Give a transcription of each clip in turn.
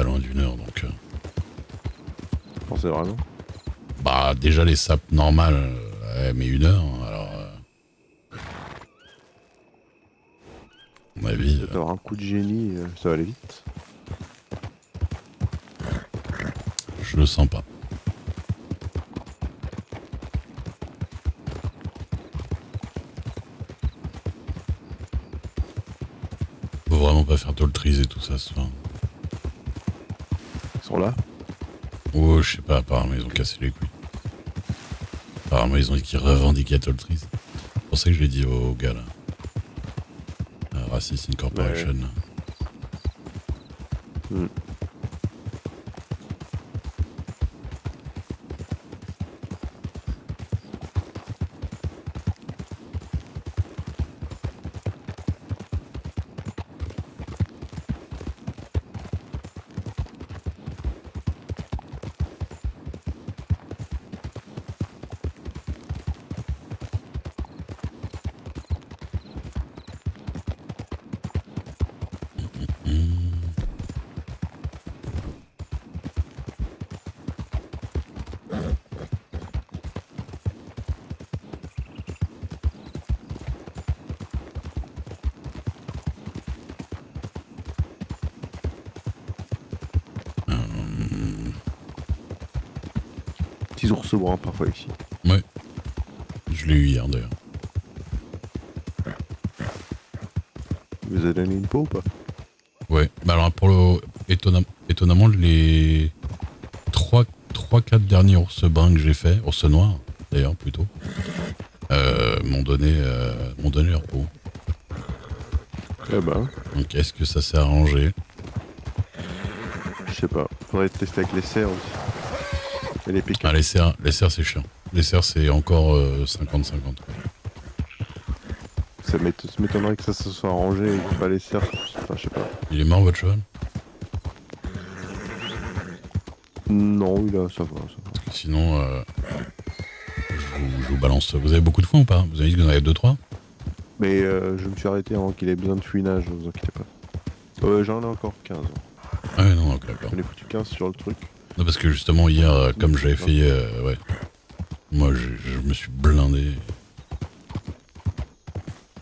pas loin d'une heure, donc... Je pensais vraiment. Bah, déjà, les sapes normales, elle met une heure, alors... à mon avis... Peut-être avoir un coup de génie, ça va aller vite. je le sens pas. Faut vraiment pas faire Toltrise et tout ça ce soir. Ils sont là. Oh, je sais pas, apparemment ils ont cassé les couilles. Apparemment ils ont dit qu'ils revendiquaient Toltrise. C'est pour ça que je l'ai dit au gars là. Racist Incorporation. Ouais. Là. Hmm. Petits ours bruns parfois ici. Ouais. Je l'ai eu hier d'ailleurs. Vous avez donné une peau ou pas? Ouais. Bah alors pour le étonnamment les 3-4 derniers ours bruns que j'ai fait, ours noirs d'ailleurs plutôt, m'ont donné leur peau. Eh ben, Donc est-ce que ça s'est arrangé? je sais pas. Faudrait tester avec les cerfs aussi. Et les piquets. Ah les cerfs c'est chiant. Les cerfs c'est encore 50-50. Ça m'étonnerait que ça se soit arrangé et que pas les cerfs. Enfin, je sais pas. Il est mort votre cheval? Non, il a, ça va. Parce que sinon je vous balance. Vous avez beaucoup de foin ou pas? Vous avez dit que vous en avez 2-3? Mais je me suis arrêté avant qu'il ait besoin de fouinage, ne vous inquiétez pas. J'en ai encore 15. Ah ouais non, ok, d'accord. J'en ai foutu 15 sur le truc. Non parce que justement hier, comme j'avais fait, ouais. Moi je me suis blindé.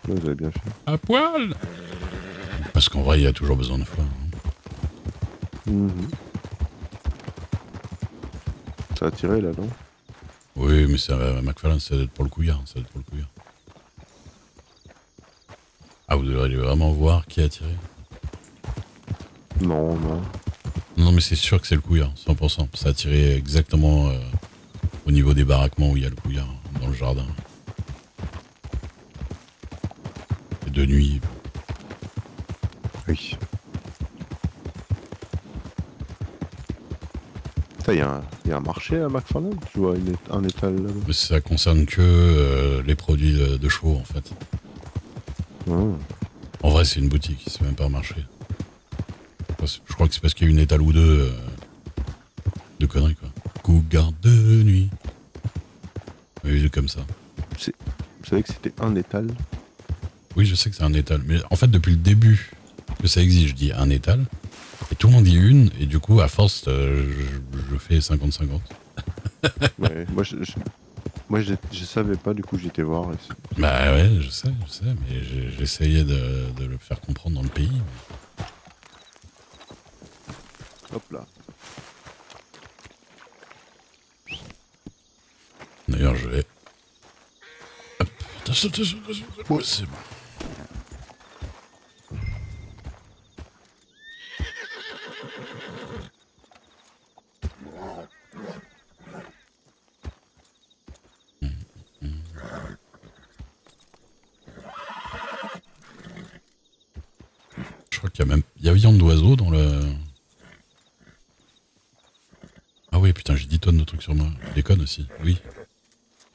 Ouais, vous avez bien fait. À poil. Parce qu'en vrai il y a toujours besoin de foin. Mhm. Ça a tiré là, non? Oui mais ça McFarlane ça doit être pour le couillard. Ça doit être pour le couillard. Ah vous devriez vraiment voir qui a tiré. Non, non. Non mais c'est sûr que c'est le couillard, 100%. Ça a tiré exactement au niveau des baraquements où il y a le couillard, dans le jardin. Et de nuit. Oui. Ça, il y a un marché à McFarlane? Tu vois un étal là-bas? Mais ça concerne que les produits de chevaux en fait. Ah. En vrai c'est une boutique, c'est même pas un marché. Je crois que c'est parce qu'il y a une étale ou deux de conneries quoi. Cougar de nuit. Oui, comme ça. Vous savez que c'était un étal? Oui, je sais que c'est un étal. Mais en fait, depuis le début que ça existe, je dis un étal. Et tout le monde dit une. Et du coup, à force, je fais 50-50. Ouais, moi, je savais pas, du coup, j'étais voir. Bah ouais, je sais. Mais j'essayais de le faire comprendre dans le pays. Hop là. D'ailleurs, je vais... Hop. Attention. Ouais. C'est bon. Je crois qu'il y a même... Il y a viande d'oiseau dans le... Ah oui, putain, j'ai 10 tonnes de trucs sur moi. Je déconne aussi. Oui.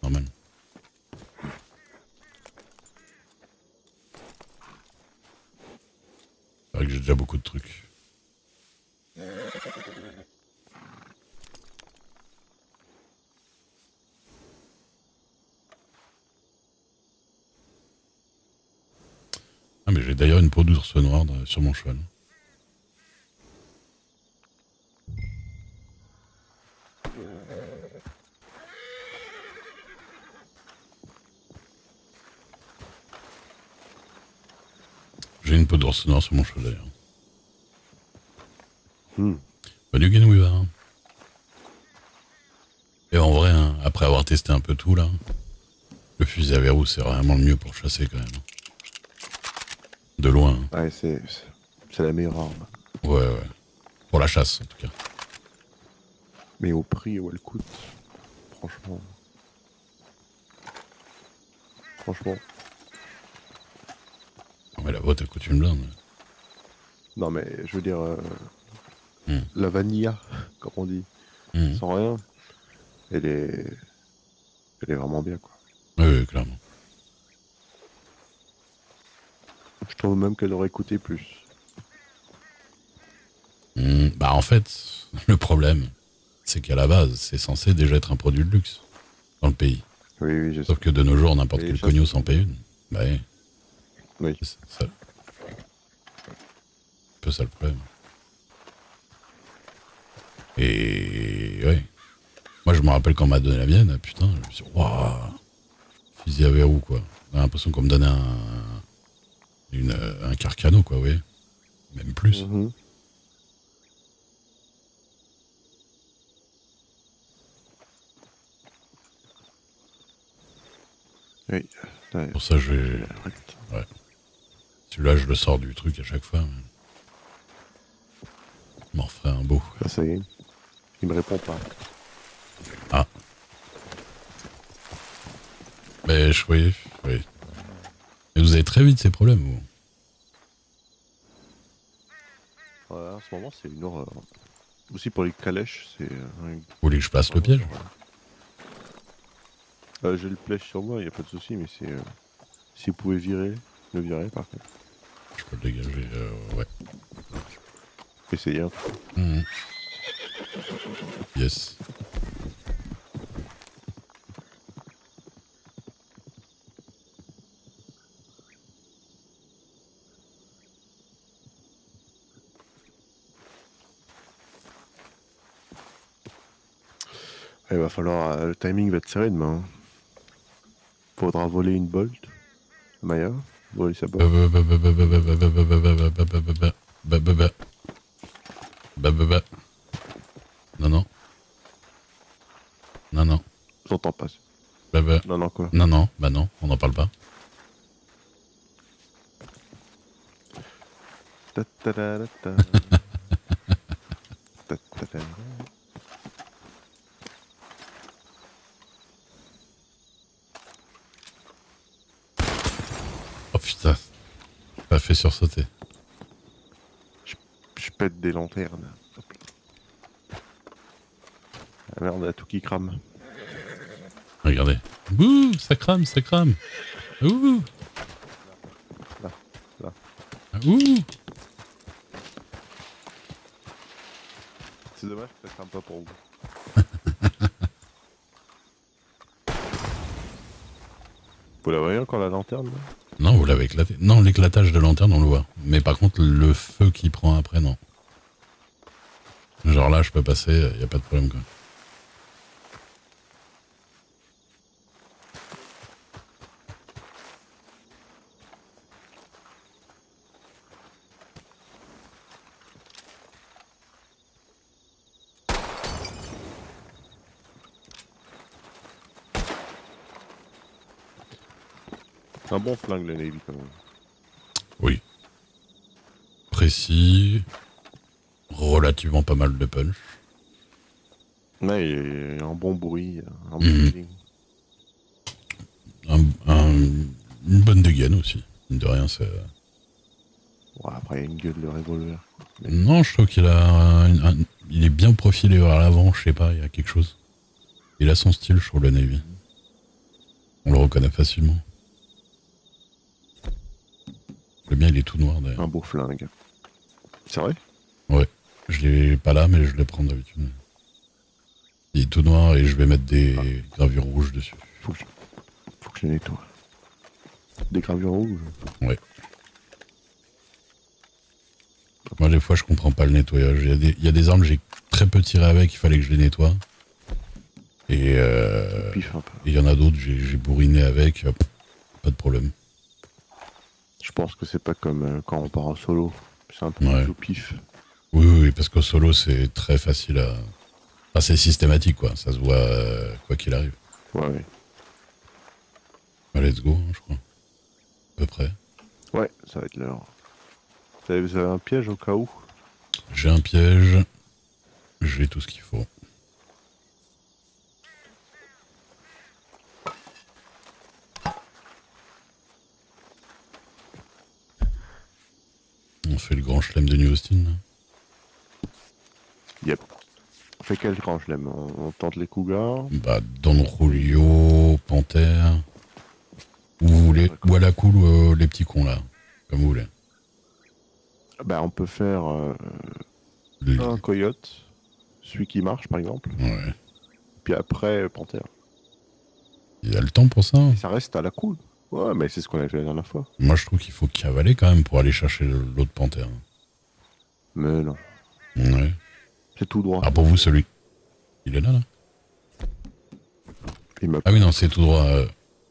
Normal. C'est vrai que j'ai déjà beaucoup de trucs. Ah mais j'ai d'ailleurs une peau d'ours noir sur mon cheval. J'ai une peau d'ours noir sur mon cheveu d'ailleurs. Hmm. Bah, du Game Weaver. Hein. Et en vrai, hein, après avoir testé un peu tout là, le fusil à verrou c'est vraiment le mieux pour chasser quand même. De loin. Hein. Ouais, c'est la meilleure arme. Ouais, ouais. Pour la chasse en tout cas. Mais au prix où elle coûte, franchement. Franchement. Non, mais la boîte elle coûte une blinde. Non mais je veux dire, la vanilla, comme on dit, sans rien, elle est vraiment bien quoi. Oui, oui, clairement. Je trouve même qu'elle aurait coûté plus. Bah en fait, le problème, c'est qu'à la base, c'est censé déjà être un produit de luxe dans le pays. Oui, oui, je sais. Sauf que de nos jours, n'importe Et quel ça, cognos s'en paye une. Bah oui. Oui. C'est un peu ça le problème. Et ouais. Moi je me rappelle quand on m'a donné la mienne, putain, je me suis dit, waouh, fusil à verrou quoi. J'ai l'impression qu'on me donnait un Carcano quoi, oui. Même plus. Mhm. Oui. Ouais. Pour ça je vais. Ouais. Celui-là je le sors du truc à chaque fois. Je m'en referai un beau. Là, ça y est. Il me répond pas. Ah. Mais oui, oui. Mais vous avez très vite ces problèmes, vous. Ouais, en ce moment, c'est une horreur. Aussi pour les calèches, c'est... Vous voulez que je passe le piège? J'ai le flèche sur moi, y a pas de souci, mais c'est... si vous pouvez virer, le virer par contre. Je peux le dégager, ouais. Essayez un peu. Yes. Il va falloir... le timing va être serré demain. Hein. Faudra voler une Bolt. Maya, voler sa Bolt. Non, non. Non, non. J'entends pas. Non, non, quoi. Non, non, bah non, on n'en parle pas. Oh putain, pas fait sursauter. Je pète des lanternes. Hop là. Ah merde, il y a tout qui crame. Regardez. Ouh, ça crame, ça crame. Ouh. Là, là. Ouh. C'est dommage que ça crame pas pour vous. Vous la voyez encore la lanterne là? Non, vous l'avez éclaté. Non, l'éclatage de lanterne, on le voit. Mais par contre, le feu qui prend après, non. Genre là, je peux passer, y a pas de problème quoi. Un bon flingue le Navy quand même. Oui. Précis. Relativement pas mal de punch. Ouais, il y a un bon bruit, un bon feeling. Une bonne dégaine aussi. Mine de rien, c'est... Ouais, après, il y a une gueule de revolver. Mais... Non, je trouve qu'il a il est bien profilé vers l'avant, je sais pas, il y a quelque chose. Il a son style, je trouve, le Navy. On le reconnaît facilement. Le mien, il est tout noir d'ailleurs. Un beau flingue. C'est vrai? Ouais. Je l'ai pas là, mais je le prends d'habitude. Il est tout noir et je vais mettre des gravures rouges dessus. Faut que je nettoie. Des gravures rouges? Ouais. Moi, des fois, je comprends pas le nettoyage. Il y a des armes, j'ai très peu tiré avec, il fallait que je les nettoie. Et il y en a d'autres, j'ai bourriné avec, pas de problème. Je pense que c'est pas comme quand on part en solo. C'est un peu plus au pif. Oui, parce qu'au solo, c'est très facile à... Enfin, c'est systématique, quoi. Ça se voit quoi qu'il arrive. Ouais. Bah, let's go, hein, je crois. À peu près. Ouais, ça va être l'heure. Vous avez un piège au cas où? J'ai un piège. J'ai tout ce qu'il faut. On fait le grand chelem de New Austin. Yep. On fait quel grand chelem? On tente les cougars? Bah, Don Julio, Panthère. Où vous voulez. Ou à la cool, les petits cons, là. Comme vous voulez. Bah, on peut faire un coyote. Celui qui marche, par exemple. Ouais. Puis après, Panthère. Il y a le temps pour ça. Et ça reste à la cool. Ouais, mais c'est ce qu'on avait fait la dernière fois. Moi, je trouve qu'il faut cavaler quand même pour aller chercher l'autre panthère. Mais non. Ouais. C'est tout droit. Ah, pour vous, celui. Il est là, là. Ah oui, non, c'est tout droit.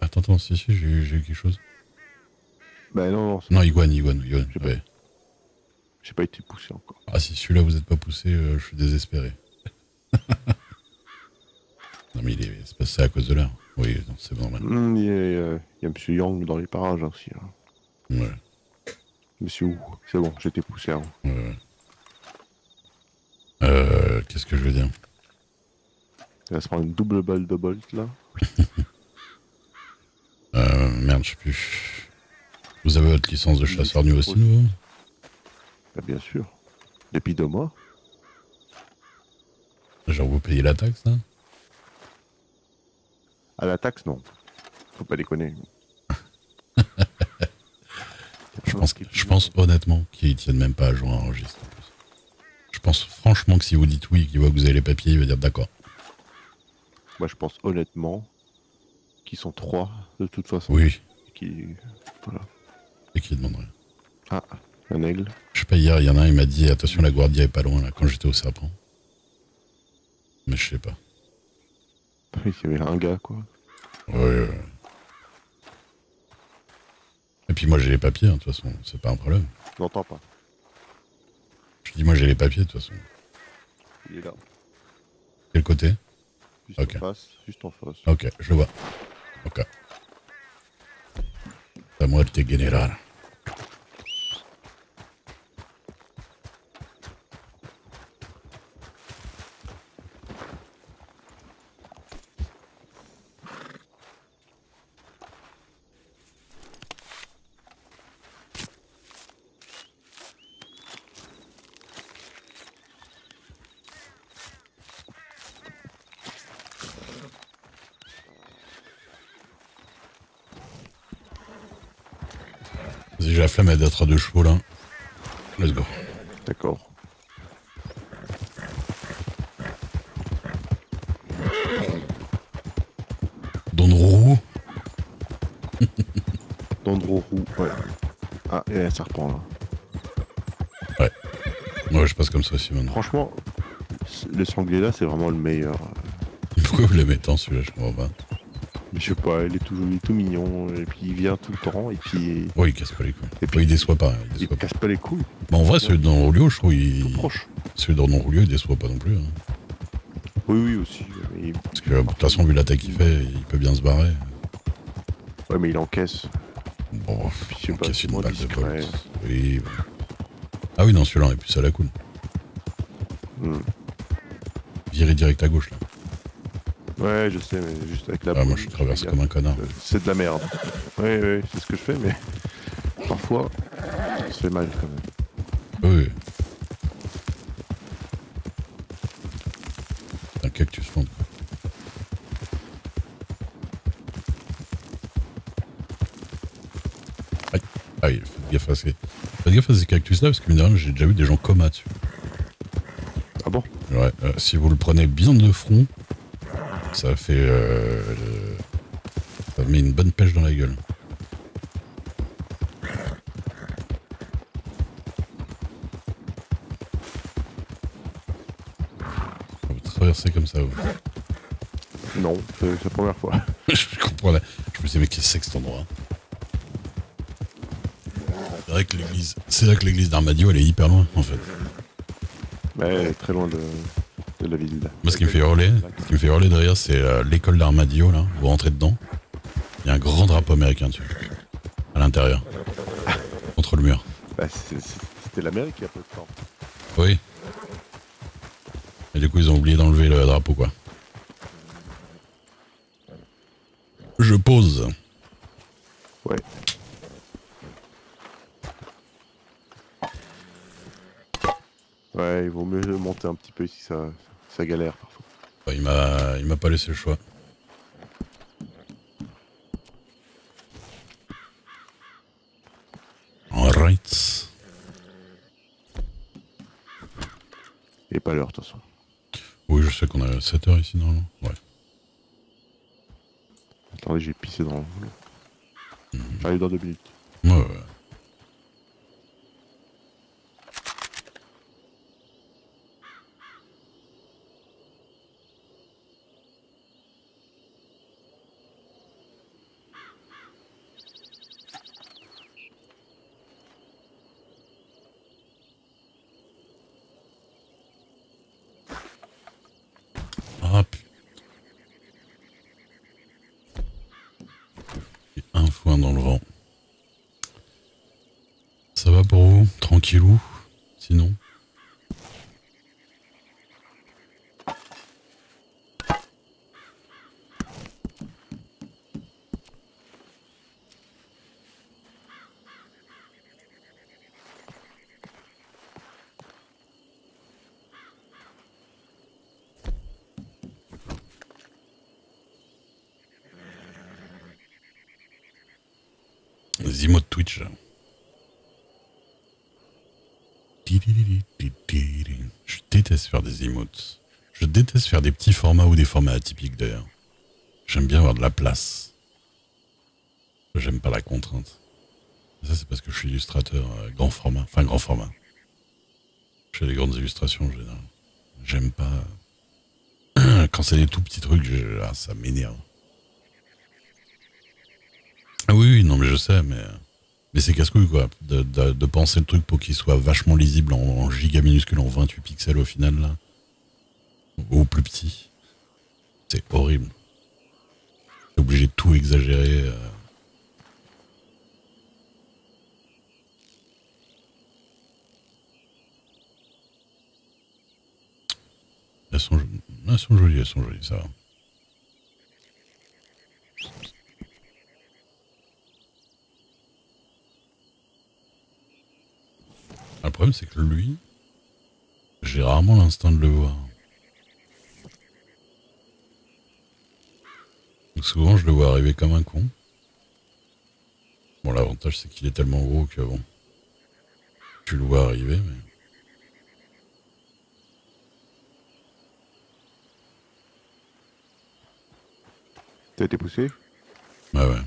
Attends, si, j'ai eu quelque chose. Bah non. Non, Iguane. J'ai pas été poussé encore. Ah, si celui-là vous êtes pas poussé, je suis désespéré. Non, mais c'est passé à cause de l'heure. Oui, c'est normal. Il y a Monsieur Yang dans les parages aussi. Hein. Ouais. Monsieur Wu, c'est bon, j'ai été poussé avant. Ouais. Qu'est-ce que je veux dire? Il va se prendre une double balle de bolt là. Merde, je sais plus. Vous avez votre licence de chasseur New Austin, vous? Bah, bien sûr. Depuis 2 mois. Genre vous payez la taxe, là? À la taxe, non. Faut pas déconner. Je pense honnêtement qu'ils tiennent même pas à jour un registre. En plus. Je pense franchement que si vous dites oui, qu'il voit que vous avez les papiers, il va dire d'accord. Moi, je pense honnêtement qu'ils sont 3 de toute façon. Oui. Voilà. Et qui demanderaient. Ah, un aigle. Je sais pas, hier, il y en a un, il m'a dit attention, la Guardia est pas loin, là, quand j'étais au serpent. Mais je sais pas. Il y avait un gars, quoi. Ouais. Et puis moi, j'ai les papiers, hein, de toute façon, c'est pas un problème. Je n'entends pas. Je dis, moi, j'ai les papiers, de toute façon. Il est là. Quel côté? Juste en face. Juste en face. Ok, je le vois. Ok. La muerte générale. J'ai la flamme d'être à 2 chevaux là. Let's go. D'accord. Dondrou. Dondrou, ouais. Ah, il y a un serpent là. Ouais. Ouais, je passe comme ça aussi maintenant. Franchement, le sanglier là, c'est vraiment le meilleur. Pourquoi vous l'aimez tant celui-là? Je comprends pas. Mais je sais pas, il est tout mignon, et puis il vient tout le temps, et puis... Oui, il casse pas les couilles. Et puis, il déçoit pas. Il casse pas les couilles. Bah, en vrai, celui de Don Julio, je trouve, proche. Celui de Don Julio, il déçoit pas non plus. Hein. Oui, aussi. Mais... Parce que, de toute façon, vu l'attaque qu'il fait, il peut bien se barrer. Ouais, mais il encaisse. Bon, puis, je sais pas, encaisse c'est une balle discret. de bolt. Oui, bah. Ah oui, non, celui-là, et puis ça la cool. Virer direct à gauche, là. Ouais, je sais, mais juste avec la Ah, moi, je traverse comme un connard. C'est de la merde. Ouais, c'est ce que je fais, mais parfois, ça se fait mal quand même. Oui. C'est un cactus fond. Aïe. Aïe, faites gaffe à ces cactus-là, parce que mine de rien, j'ai déjà vu des gens coma dessus. Ah bon? Ouais, si vous le prenez bien de front, ça fait... ça met une bonne pêche dans la gueule. Vous traversez comme ça, vous. Non, c'est la première fois. Je comprends là. Je me disais, mais qu'est-ce que c'est que cet endroit? C'est vrai que l'église d'Armadio, elle est hyper loin, en fait. Ouais, très loin de la ville. Moi, ce qui me fait hurler derrière, c'est l'école d'Armadio, là. Vous rentrez dedans. Il y a un grand drapeau américain dessus. À l'intérieur. Contre le mur. Bah, c'était l'Amérique il y a peu de temps. Oui. Et du coup, ils ont oublié d'enlever le drapeau, quoi. Je pose. Ouais. Ouais, il vaut mieux monter un petit peu ici, ça galère parfois. Il m'a pas laissé le choix. Alright. Et pas l'heure de toute façon. Oui, je sais qu'on a 7 heures ici, normalement. Ouais. Attendez, j'ai pissé dans l'eau. J'arrive dans 2 minutes. Ouais. Ah putain. Un foin dans le vent. Ça va pour vous? Tranquillou? Sinon? Les emotes Twitch. Je déteste faire des emotes. Je déteste faire des petits formats ou des formats atypiques d'ailleurs. J'aime bien avoir de la place. J'aime pas la contrainte. Ça c'est parce que je suis illustrateur grand format. Enfin grand format. Je fais des grandes illustrations en général. J'aime pas... Quand c'est des tout petits trucs, ça m'énerve. Ah oui, non mais je sais, mais c'est casse-couille quoi, de penser le truc pour qu'il soit vachement lisible en giga minuscule, en 28 pixels au final là, ou plus petit. C'est horrible. T'es obligé de tout exagérer. Elles sont jolies, ça va. Le problème c'est que lui, j'ai rarement l'instinct de le voir. Donc souvent je le vois arriver comme un con. Bon, l'avantage c'est qu'il est tellement gros que bon, tu le vois arriver, mais... T'as été poussé? Ouais.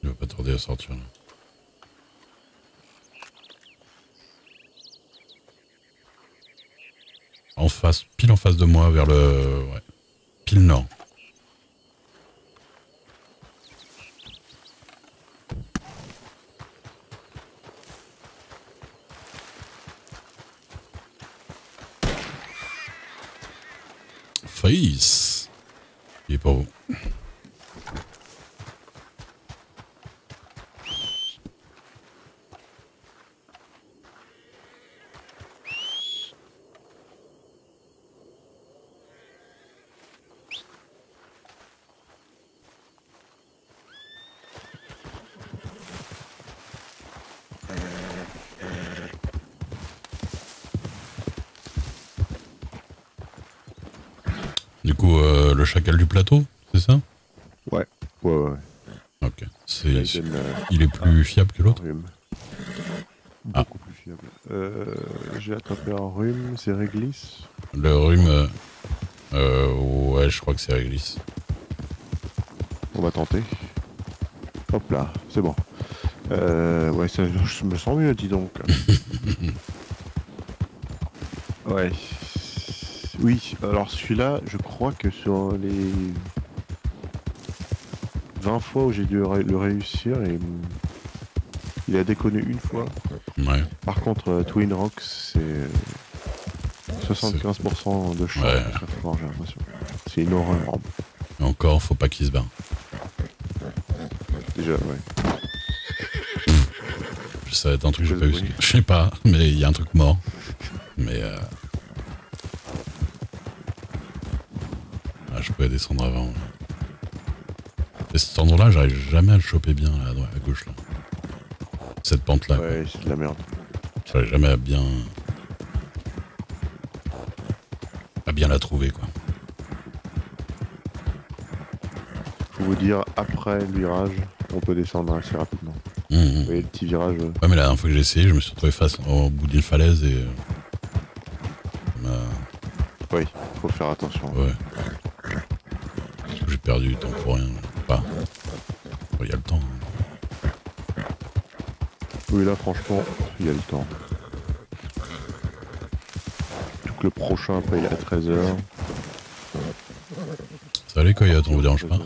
Il va pas tarder à sortir là. En face, pile en face de moi, vers le... Ouais, pile nord. Face. Il est pas où. Du coup, le chacal du plateau, c'est ça? Ouais. Ok. Il est plus fiable que l'autre? Beaucoup plus fiable. J'ai attrapé un rhume, c'est réglisse. Le rhume, ouais, je crois que c'est réglisse. On va tenter. Hop là, c'est bon. Ouais, ça, je me sens mieux, dis donc. Ouais. Oui, alors celui-là, je crois que sur les 20 fois où j'ai dû le réussir, il a déconné une fois. Ouais. Par contre, Twin Rocks, c'est 75% de chance Ouais. que ça fort, j'ai l'impression. C'est une horreur. Et encore, faut pas qu'il se barre. Déjà, ouais. Ça va être un truc que j'ai pas vu. Je sais pas, mais il y a un truc mort. Mais ah, je pouvais descendre avant. Et cet endroit-là, j'arrive jamais à le choper bien là, à gauche là. Cette pente-là. Ouais, c'est de la merde. J'arrive jamais à bien la trouver quoi. Faut vous dire, après le virage, on peut descendre assez rapidement. Vous voyez le petit virage. Ouais, mais la dernière fois que j'ai essayé, je me suis retrouvé face au bout d'une falaise et. Oui, faut faire attention. Ouais. J'ai perdu du temps pour rien. Enfin, il y a le temps. Oui, là, franchement, il y a le temps. Tout que le prochain, après, il est à 13h. Salut Coyote, on vous dérange pas.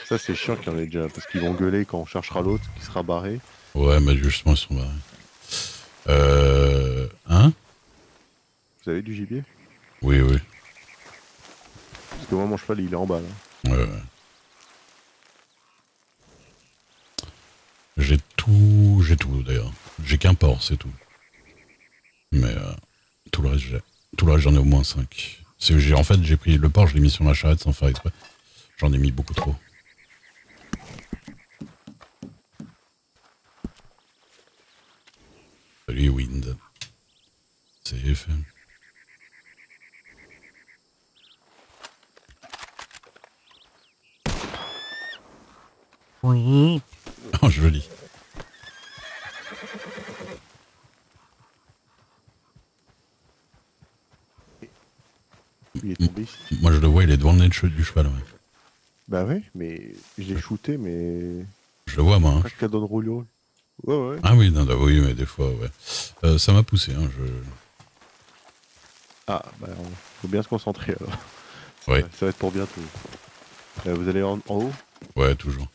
Ça, c'est chiant qu'il y en ait déjà, parce qu'ils vont gueuler quand on cherchera l'autre qui sera barré. Ouais, mais justement, ils sont barrés. Hein? Vous avez du gibier? Oui, oui. Parce que moi, mon cheval, il est en bas, là. Ouais. J'ai tout d'ailleurs. J'ai qu'un porc, c'est tout. Mais tout le reste, j'en ai au moins 5. En fait, j'ai pris le porc, je l'ai mis sur ma charrette sans faire exprès. J'en ai mis beaucoup trop. Salut Wind. C'est FM. Oui. Oh, joli. Il est tombé ici. Moi, je le vois, il est devant le nez du cheval. Ouais. Bah oui, mais je l'ai shooté, mais... Je le vois, moi. Hein. Presque cadeau de rouleau. Ouais. Ah oui, non, oui, mais des fois, ouais. Ça m'a poussé. Hein, Ah, bah, faut bien se concentrer, alors. Oui. Ça va être pour bientôt. Vous allez en haut? Ouais, toujours.